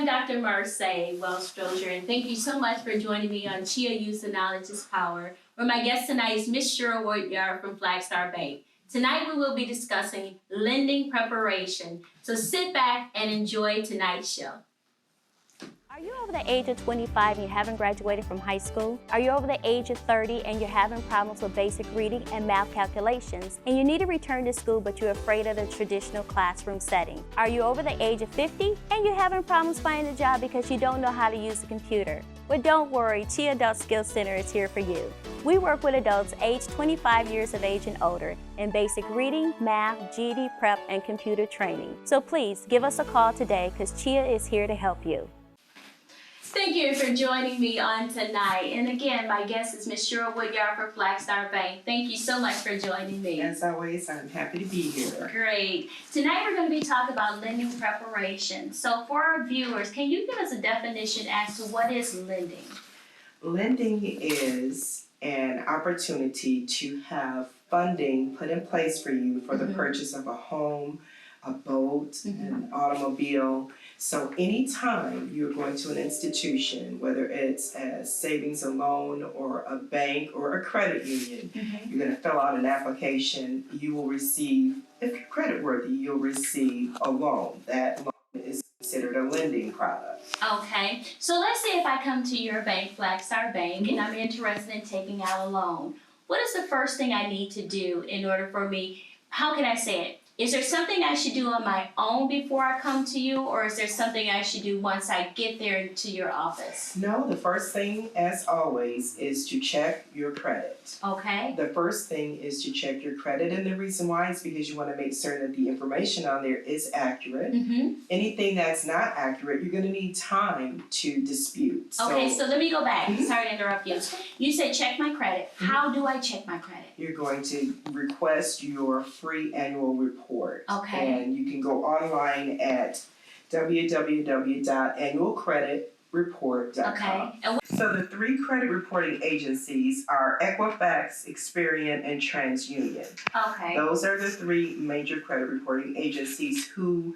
I'm Dr. Marseille Wells-Stroger, and thank you so much for joining me on CHEA Use of Knowledge is Power, where my guest tonight is Miss Cheryl Woodyard from Flagstar Bank. Tonight we will be discussing lending preparation, so sit back and enjoy tonight's show. Are you over the age of 25 and you haven't graduated from high school? Are you over the age of 30 and you're having problems with basic reading and math calculations, and you need to return to school but you're afraid of the traditional classroom setting? Are you over the age of 50 and you're having problems finding a job because you don't know how to use a computer? Well, don't worry, CHEA Adult Skills Center is here for you. We work with adults aged 25 years of age and older in basic reading, math, GED prep, and computer training. So please give us a call today because CHEA is here to help you. Thank you for joining me on tonight. And again, my guest is Ms. Cheryl Woodyard for Flagstar Bank. Thank you so much for joining me. As always, I'm happy to be here. Great. Tonight we're going to be talking about lending preparation. So for our viewers, can you give us a definition as to what is lending? Lending is an opportunity to have funding put in place for you for the purchase of a home, a boat, an automobile. So anytime you're going to an institution, whether it's a savings and loan or a bank or a credit union, you're going to fill out an application. You will receive, if you're creditworthy, you'll receive a loan. That loan is considered a lending product. Okay. So let's say if I come to your bank, Flagstar Bank, and I'm interested in taking out a loan. What is the first thing I need to do in order for me, how can I say it? Is there something I should do on my own before I come to you, or is there something I should do once I get there to your office? No, the first thing, as always, is to check your credit. Okay. The first thing is to check your credit, and the reason why is because you want to make certain that the information on there is accurate. Anything that's not accurate, you're going to need time to dispute. Okay, so let me go back. Sorry to interrupt you. You said check my credit. How do I check my credit? You're going to request your free annual report. Okay. And you can go online at www.annualcreditreport.com. Okay. So the three credit reporting agencies are Equifax, Experian, and TransUnion. Okay. Those are the three major credit reporting agencies who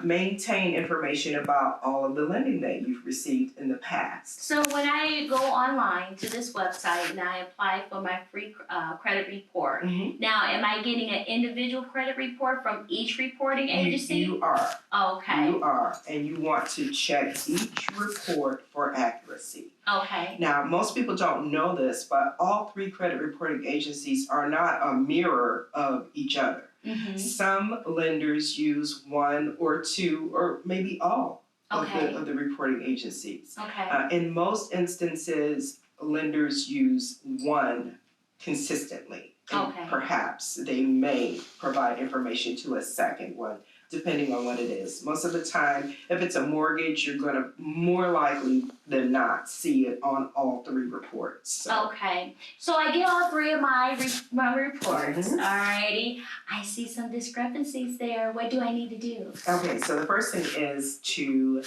maintain information about all of the lending that you've received in the past. So when I go online to this website and I apply for my free credit report, now am I getting an individual credit report from each reporting agency? You are. Okay. You are. And you want to check each report for accuracy. Okay. Now, most people don't know this, but all three credit reporting agencies are not a mirror of each other. Some lenders use one or two or maybe all of the reporting agencies. Okay. In most instances, lenders use one consistently. And perhaps they may provide information to a second one, depending on what it is. Most of the time, if it's a mortgage, you're going to more likely than not see it on all three reports. So. Okay. So I get all three of my reports. Alrighty. I see some discrepancies there. What do I need to do? Okay, so the first thing is to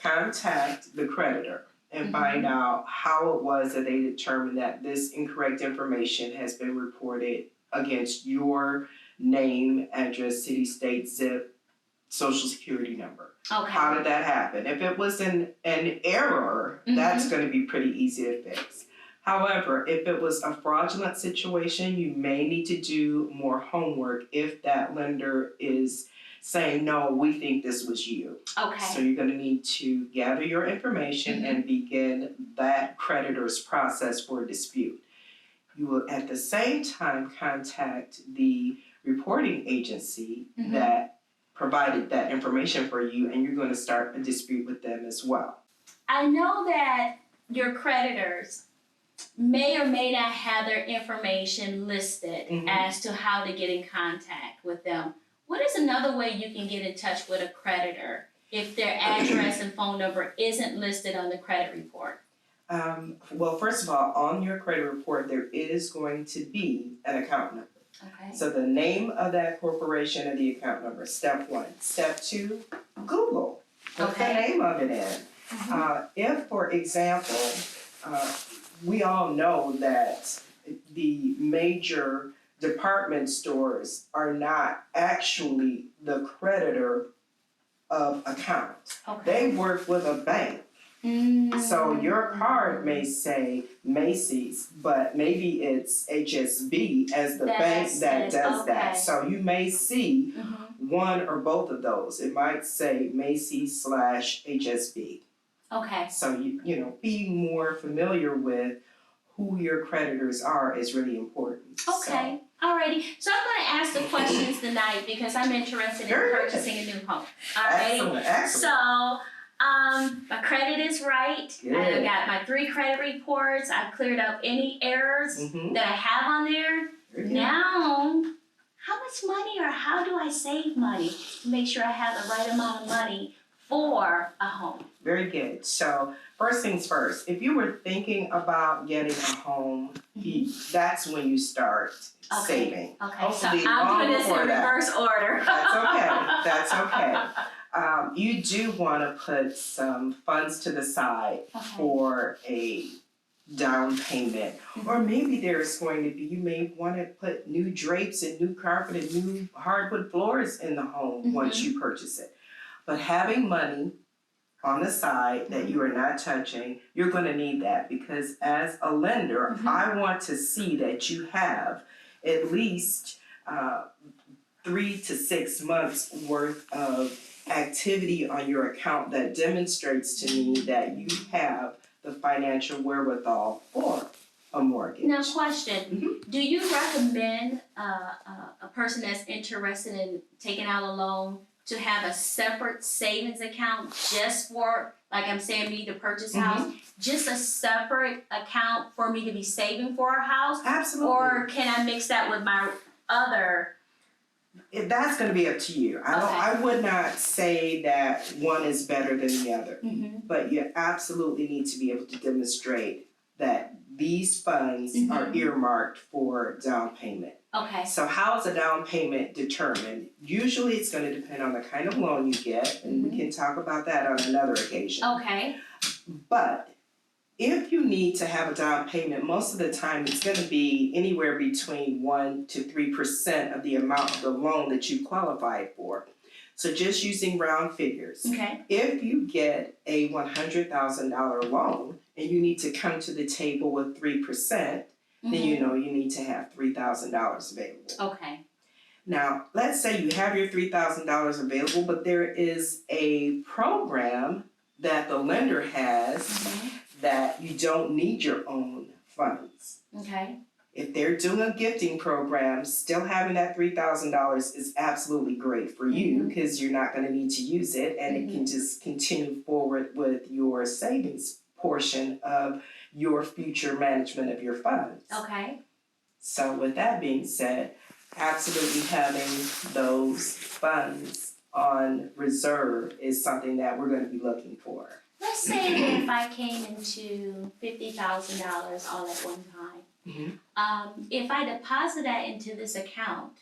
contact the creditor and find out how it was that they determined that this incorrect information has been reported against your name, address, city, state, zip, social security number. Okay. How did that happen? If it was an error, that's going to be pretty easy to fix. However, if it was a fraudulent situation, you may need to do more homework if that lender is saying, no, we think this was you. Okay. So you're going to need to gather your information and begin that creditor's process for a dispute. You will at the same time contact the reporting agency that provided that information for you, and you're going to start a dispute with them as well. I know that your creditors may or may not have their information listed as to how to get in contact with them. What is another way you can get in touch with a creditor if their address and phone number isn't listed on the credit report? Well, first of all, on your credit report, there is going to be an account number. Okay. So the name of that corporation and the account number, step one. Step two, Google. Put the name of it in. If, for example, we all know that the major department stores are not actually the creditor of account. Okay. They work with a bank. So your card may say Macy's, but maybe it's HSB as the bank that does that. So you may see one or both of those. It might say Macy's / HSB. Okay. So you know, being more familiar with who your creditors are is really important. Okay. Alrighty. So I'm going to ask the questions tonight because I'm interested in purchasing a new home. Alrighty. Excellent. So my credit is right. Good. I've got my 3 credit reports. I've cleared up any errors that I have on there. Now, how much money or how do I save money to make sure I have the right amount of money for a home? Very good. So first things first, if you were thinking about getting a home, that's when you start saving. Okay, Hopefully so I'm doing this in before that. reverse order. That's okay. You do want to put some funds to the side for a down payment. Or maybe there's going to be, you may want to put new drapes and new carpet and new hardwood floors in the home once you purchase it. But having money on the side that you are not touching, you're going to need that because as a lender, I want to see that you have at least 3 to 6 months worth of activity on your account that demonstrates to me that you have the financial wherewithal for a mortgage. Now, question: do you recommend a person that's interested in taking out a loan to have a separate savings account just for, like I'm saying, me to purchase a house, just a separate account for me to be saving for a house? Absolutely. Or can I mix that with my other? That's going to be up to you. I would not say that one is better than the other, but you absolutely need to be able to demonstrate that these funds are earmarked for down payment. Okay. So how is a down payment determined? Usually it's going to depend on the kind of loan you get, and we can talk about that on another occasion. Okay. But if you need to have a down payment, most of the time it's going to be anywhere between 1 to 3% of the amount of the loan that you qualified for. So just using round figures. Okay. If you get a $100,000 loan and you need to come to the table with 3%, then you know you need to have $3,000 available. Okay. Now, let's say you have your $3,000 available, but there is a program that the lender has that you don't need your own funds. Okay. If they're doing a gifting program, still having that $3,000 is absolutely great for you because you're not going to need to use it and it can just continue forward with your savings portion of your future management of your funds. Okay. So with that being said, absolutely having those funds on reserve is something that we're going to be looking for. Let's say that if I came into $50,000 all at one time, if I deposit that into this account,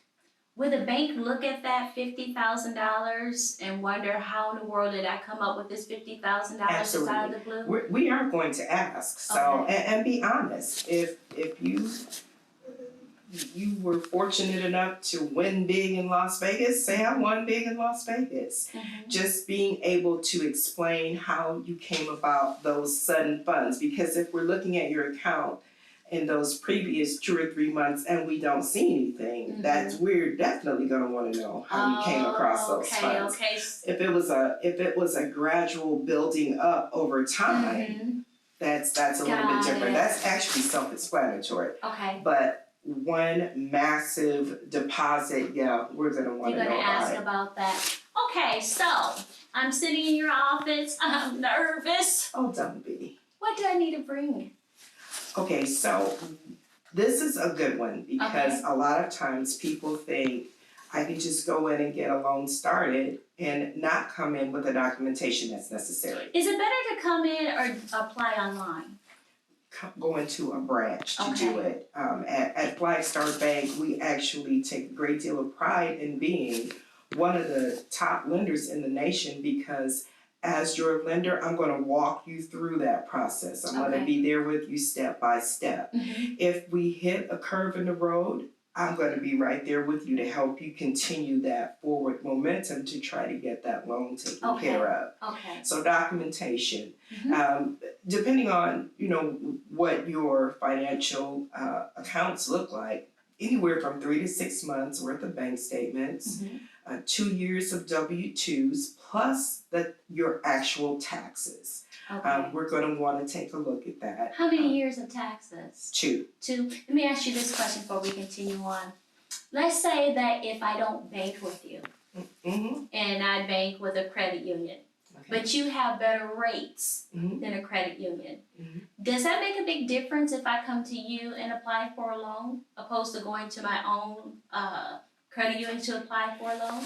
would the bank look at that $50,000 and wonder how in the world did I come up with this $50,000 just out of the blue? We are going to ask. So and be honest. If you were fortunate enough to win big in Las Vegas, say I won big in Las Vegas. Just being able to explain how you came about those sudden funds. Because if we're looking at your account in those previous 2 or 3 months and we don't see anything, we're definitely going to want to know how you came across those funds. Okay. If it was a gradual building up over time, that's a little bit different. That's actually self-explanatory. Okay. But one massive deposit, we're going to want to know about it. You're going to ask about that. Okay, so I'm sitting in your office. I'm nervous. Oh, don't be. What do I need to bring? Okay, so this is a good one because a lot of times people think I can just go in and get a loan started and not come in with the documentation that's necessary. Is it better to come in or apply online? Go into a branch to do it. At Flagstar Bank, we actually take a great deal of pride in being one of the top lenders in the nation because as your lender, I'm going to walk you through that process. I'm going to be there with you step by step. If we hit a curve in the road, I'm going to be right there with you to help you continue that forward momentum to try to get that loan taken care of. Okay. So documentation, depending on, what your financial accounts look like, anywhere from 3 to 6 months worth of bank statements, 2 years of W-2s, plus your actual taxes. Okay. We're going to want to take a look at that. How many years of taxes? 2. 2. Let me ask you this question before we continue on. Let's say that if I don't bank with you, and I bank with a credit union, but you have better rates than a credit union, does that make a big difference if I come to you and apply for a loan, opposed to going to my own credit union to apply for a loan?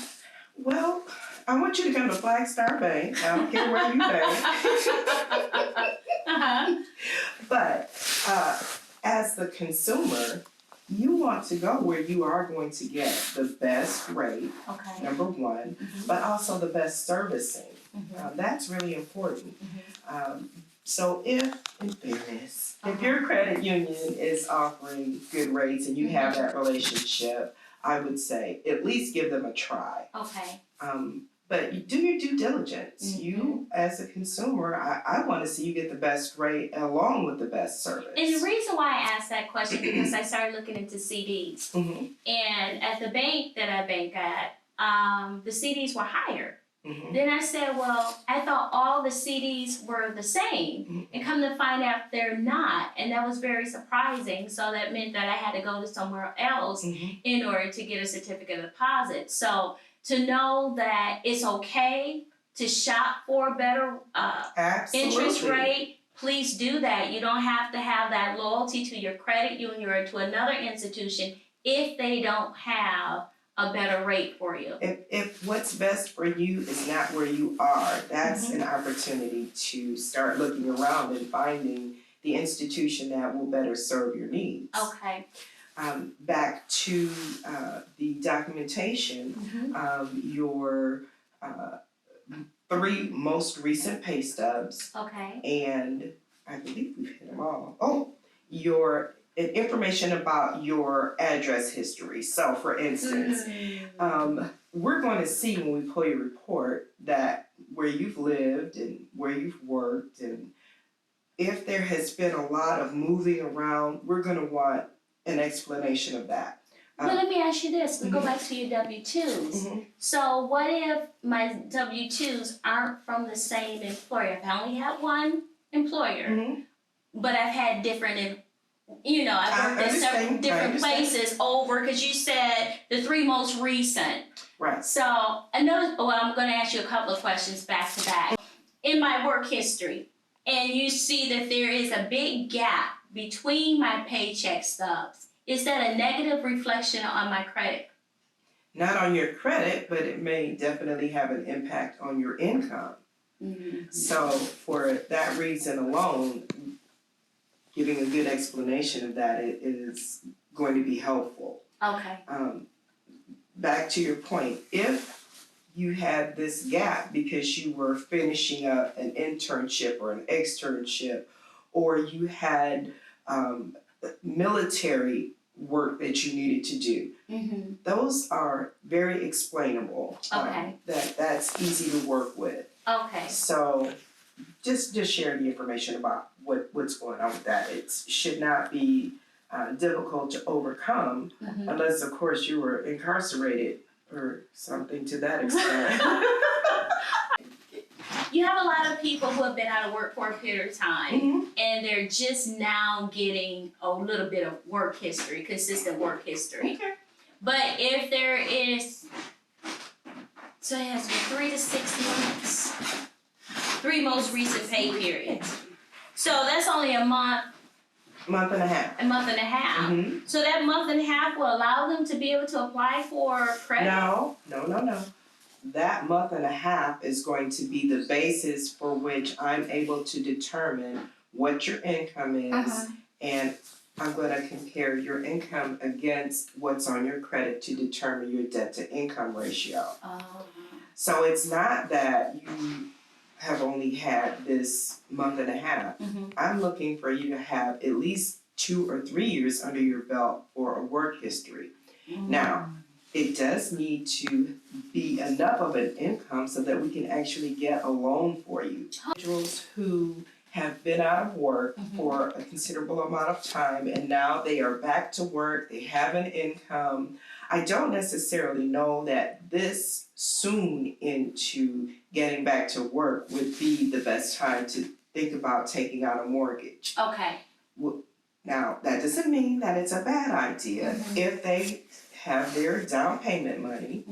Well, I want you to come to Flagstar Bank. I don't care where you bank. But as the consumer, you want to go where you are going to get the best rate, number one, but also the best servicing. That's really important. So if your credit union is offering good rates and you have that relationship, I would say at least give them a try. Okay. But you do your due diligence. You, as a consumer, I want to see you get the best rate along with the best service. And the reason why I asked that question because I started looking into CDs. And at the bank that I bank at, the CDs were higher. Then I said, well, I thought all the CDs were the same. And come to find out they're not. And that was very surprising. So that meant that I had to go to somewhere else in order to get a certificate of deposit. So to know that it's okay to shop for a better interest rate, please do that. You don't have to have that loyalty to your credit union or to another institution if they don't have a better rate for you. If what's best for you is not where you are, that's an opportunity to start looking around and finding the institution that will better serve your needs. Okay. Back to the documentation, your 3 most recent pay stubs. Okay. And I believe we've hit them all. Oh, your information about your address history. So, for instance, we're going to see when we pull your report that where you've lived and where you've worked, and if there has been a lot of moving around, we're going to want an explanation of that. But let me ask you this. Let's go back to your W-2s. So what if my W-2s aren't from the same employer? If I only have one employer, but I've had different, I've worked at several different places over, because you said the 3 most recent. Right. So I'm going to ask you a couple of questions back to back. In my work history, and you see that there is a big gap between my paycheck stubs, is that a negative reflection on my credit? Not on your credit, but it may definitely have an impact on your income. So for that reason alone, giving a good explanation of that is going to be helpful. Okay. Back to your point, if you had this gap because you were finishing up an internship or an externship, or you had military work that you needed to do, those are very explainable. Okay. That's easy to work with. Okay. So just share the information about what's going on with that. It should not be difficult to overcome, unless, of course, you were incarcerated or something to that extent. You have a lot of people who have been out of work for a period of time, and they're just now getting a little bit of work history, consistent work history. Okay. But if there is, so it has to be 3 to 6 months, 3 most recent pay periods. So that's only a month. Month and a half. A month and a half. So that month and a half will allow them to be able to apply for credit? No. That month and a half is going to be the basis for which I'm able to determine what your income is, and I'm going to compare your income against what's on your credit to determine your debt to income ratio. So it's not that you have only had this month and a half. I'm looking for you to have at least 2 or 3 years under your belt for a work history. Now, it does need to be enough of an income so that we can actually get a loan for you. Individuals who have been out of work for a considerable amount of time and now they are back to work, they have an income. I don't necessarily know that this soon into getting back to work would be the best time to think about taking out a mortgage. Okay. Now, that doesn't mean that it's a bad idea if they have their down payment money,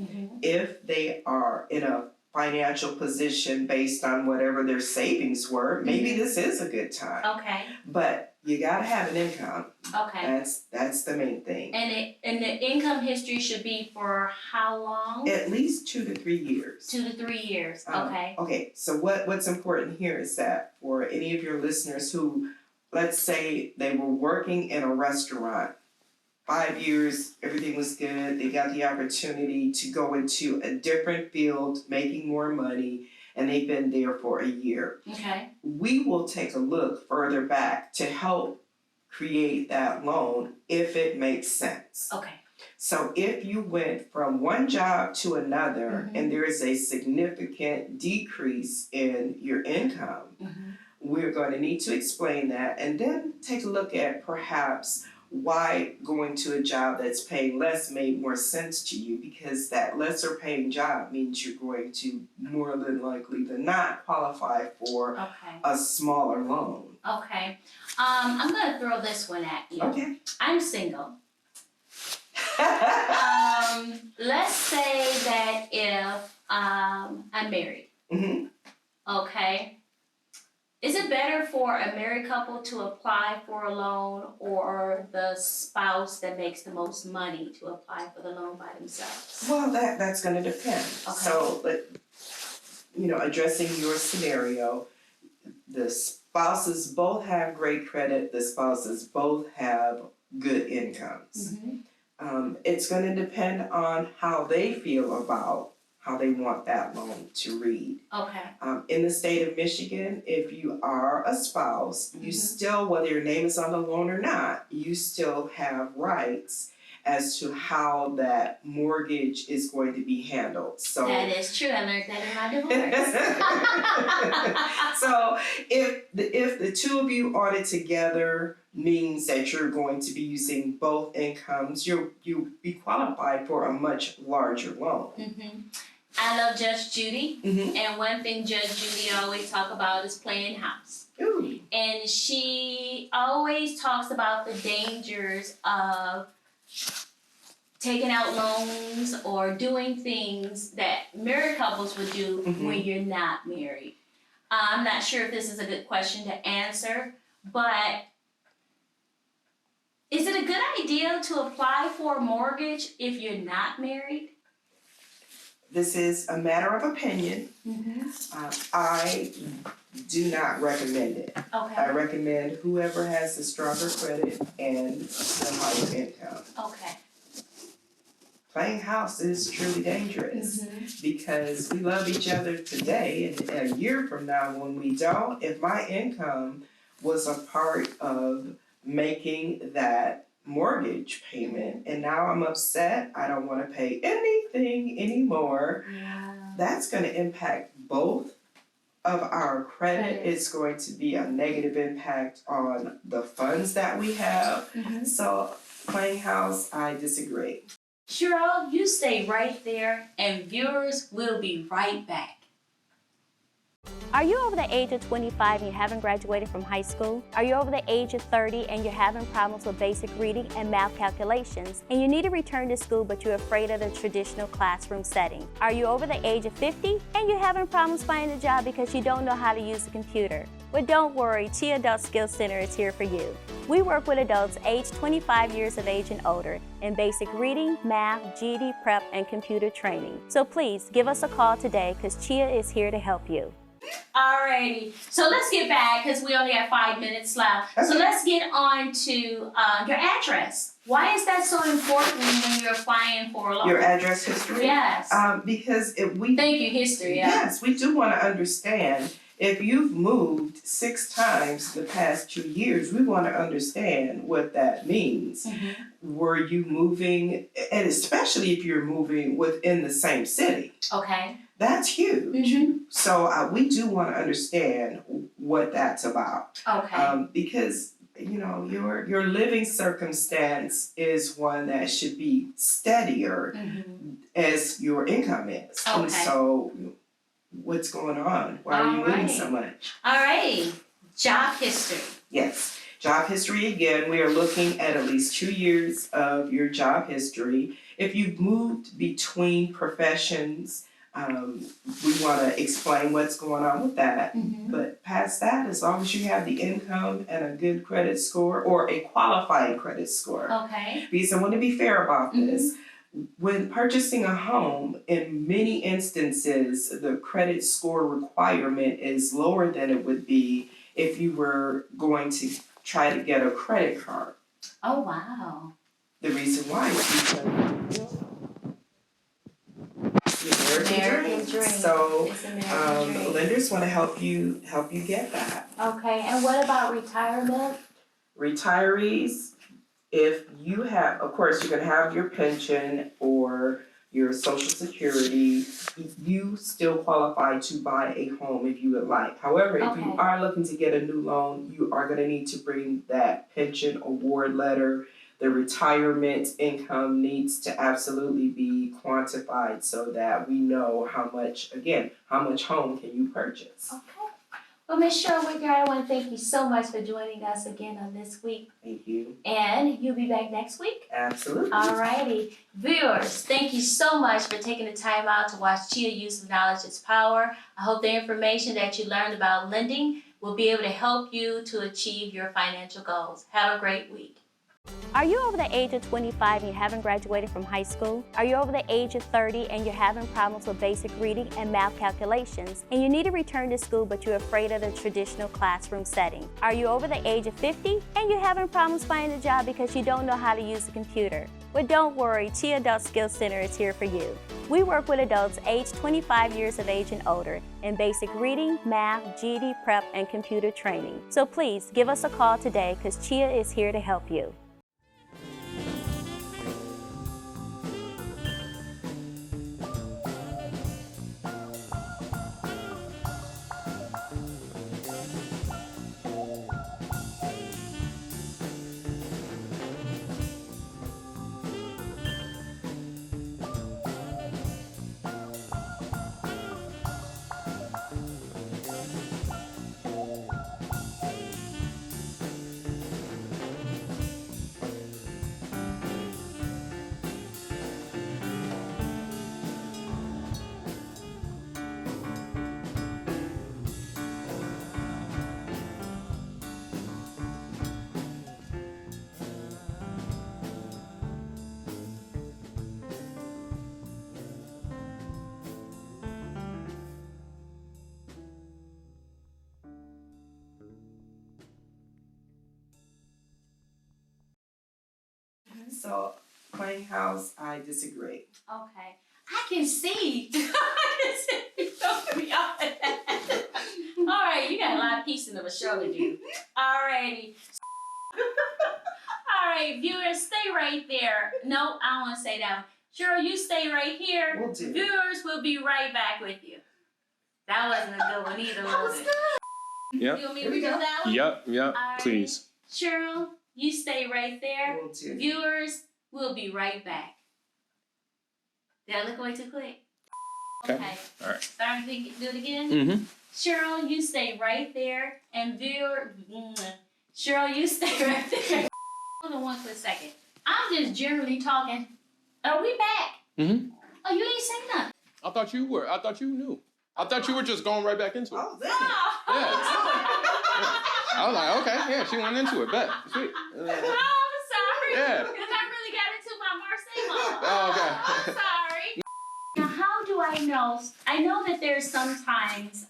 if they are in a financial position based on whatever their savings were, maybe this is a good time. Okay. But you gotta have an income. Okay. That's the main thing. And the income history should be for how long? At least 2 to 3 years. 2 to 3 years. Okay. Okay, so what's important here is that for any of your listeners who, let's say they were working in a restaurant, 5 years, everything was good, they got the opportunity to go into a different field, making more money, and they've been there for a year. Okay. We will take a look further back to help create that loan if it makes sense. Okay. So if you went from one job to another and there is a significant decrease in your income, we're going to need to explain that and then take a look at perhaps why going to a job that's paying less made more sense to you, because that lesser paying job means you're going to more than likely than not qualify for a smaller loan. Okay. I'm going to throw this one at you. Okay. I'm single. Let's say that if I'm married. Okay. Is it better for a married couple to apply for a loan or the spouse that makes the most money to apply for the loan by themselves? Well, that's going to depend. Okay. So, addressing your scenario, the spouses both have great credit, the spouses both have good incomes. It's going to depend on how they feel about how they want that loan to read. Okay. In the state of Michigan, if you are a spouse, you still, whether your name is on the loan or not, you still have rights as to how that mortgage is going to be handled. So that is true. I learned that in my divorce. So if the two of you audit together means that you're going to be using both incomes, you'll be qualified for a much larger loan. I love Judge Judy, and one thing Judge Judy always talk about is playing house. Ooh. And she always talks about the dangers of taking out loans or doing things that married couples would do when you're not married. I'm not sure if this is a good question to answer, but is it a good idea to apply for a mortgage if you're not married? This is a matter of opinion. I do not recommend it. Okay. I recommend whoever has the stronger credit and the higher income. Okay. Playing house is truly dangerous because we love each other today, and a year from now when we don't, if my income was a part of making that mortgage payment and now I'm upset, I don't want to pay anything anymore, that's going to impact both of our credit. It's going to be a negative impact on the funds that we have. So playing house, I disagree. Cheryl, you stay right there and viewers will be right back. Are you over the age of 25 and you haven't graduated from high school? Are you over the age of 30 and you're having problems with basic reading and math calculations, and you need to return to school but you're afraid of the traditional classroom setting? Are you over the age of 50 and you're having problems finding a job because you don't know how to use a computer? Well, don't worry, CHEA Adult Skills Center is here for you. We work with adults aged 25 years of age and older in basic reading, math, GED prep, and computer training. So please give us a call today because CHEA is here to help you. Alrighty, so let's get back because we only have 5 minutes left. So let's get on to your address. Why is that so important when you're applying for a loan? Your address history? Yes. Because Thank you, history. Yes, we do want to understand If you've moved 6 times the past 2 years, we want to understand what that means. Were you moving, and especially if you're moving within the same city? Okay. That's huge. So we do want to understand what that's about. Okay. Because your living circumstance is one that should be steadier as your income is. Okay. And so what's going on? Why are you moving so much? All right. Job history. Yes. Job history, again, we are looking at least 2 years of your job history. If you've moved between professions, we want to explain what's going on with that. But past that, as long as you have the income and a good credit score or a qualifying credit score. Okay. Because I want to be fair about this. When purchasing a home, in many instances, the credit score requirement is lower than it would be if you were going to try to get a credit card. Oh, wow. The reason why is because American dream. So lenders want to help you get that. Okay, and what about retirement? Retirees, if you have, of course, you're going to have your pension or your Social Security. You still qualify to buy a home if you would like. However, if you are looking to get a new loan, you are going to need to bring that pension award letter. The retirement income needs to absolutely be quantified so that we know how much home can you purchase. Okay. Well, Ms. Cheryl Woodyard, I want to thank you so much for joining us again on this week. Thank you. And you'll be back next week? Absolutely. All righty. Viewers, thank you so much for taking the time out to watch CHEA Use of Knowledge is Power. I hope the information that you learned about lending will be able to help you to achieve your financial goals. Have a great week. Are you over the age of 25 and you haven't graduated from high school? Are you over the age of 30 and you're having problems with basic reading and math calculations, and you need to return to school but you're afraid of the traditional classroom setting? Are you over the age of 50 and you're having problems finding a job because you don't know how to use the computer? Well, don't worry, CHEA Adult Skills Center is here for you. We work with adults aged 25 years of age and older in basic reading, math, GED prep, and computer training. So please give us a call today because CHEA is here to help you. So, Plain House, I disagree. Okay. I can see. Don't be off of that. All right, you got a lot of piecing of a show to do. All righty. All right, viewers, stay right there. No, I don't want to say that. Cheryl, you stay right here. Will do. Viewers will be right back with you. That wasn't a good one either, was it? Yep. You want me to redo that one? Yep. All Please. Cheryl, you stay right there. Will do. Viewers, we'll be right back. Did I look away too quick? Okay. All right. Starting to do it again? Mm-hmm. Cheryl, you stay right there. And Cheryl, you stay right there. Hold on one quick second. I'm just generally talking. Are we back? Mm-hmm. Oh, you ain't saying nothing. I thought you were. I thought you knew. I thought you were just going right back into it. Oh, I was like, okay, yeah, she went into it. Bet. Sweet. Oh, I'm sorry. Yeah. Because I really got into my Marseille mode. Oh, okay. Oh, I'm sorry. Now, how do I know? I know that there's sometimes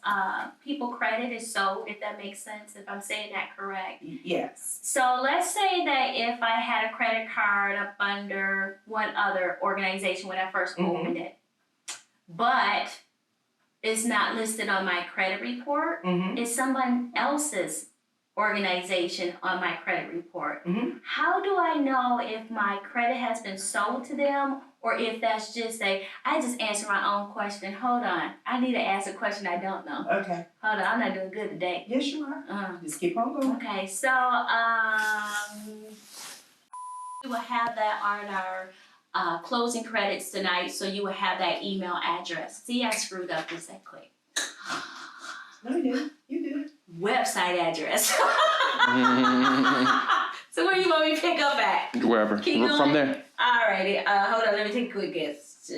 people credit is sold, if that makes sense, if I'm saying that correct. Yes. So let's say that if I had a credit card up under one other organization when I first opened it, but is not listed on my credit report. Mm-hmm. It's someone else's organization on my credit report. Mm-hmm. How do I know if my credit has been sold to them or if that's just I just answered my own question. Hold on. I need to ask a question I don't know. Okay. Hold on. I'm not doing good today. Yes, you are. Uh, Just keep on going. okay. So, we will have that on our closing credits tonight. So you will have that email address. See, I screwed up just that quick. No, you didn't. You did. Website address. So where you want me to pick up at? Wherever. Keep going. From there. Alrighty, hold on, let me take a quick guess.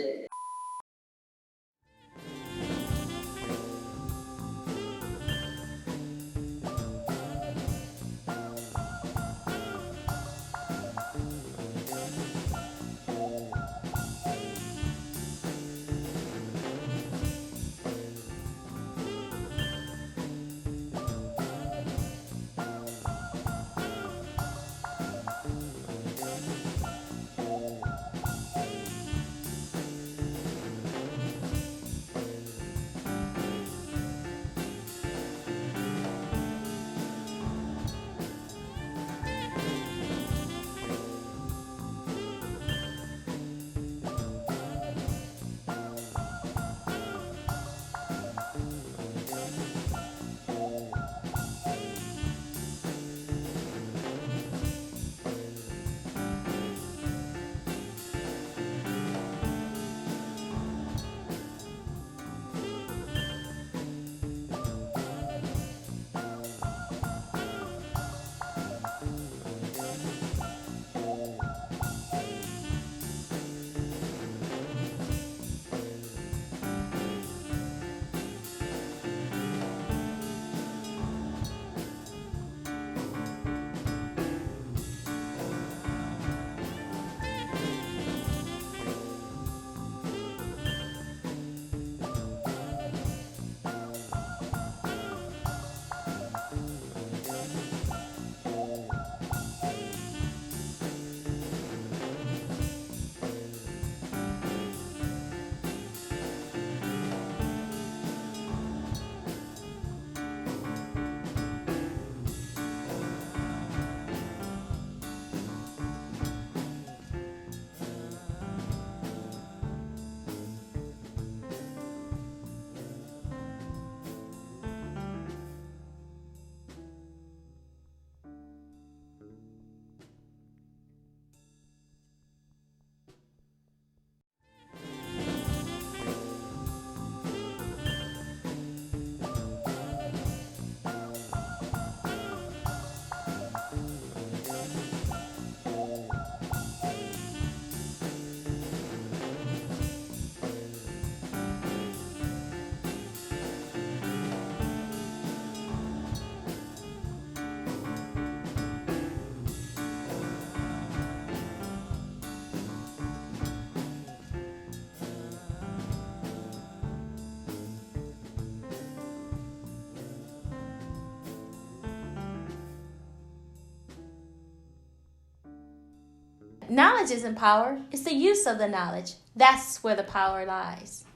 Knowledge isn't power, it's the use of the knowledge. That's where the power lies.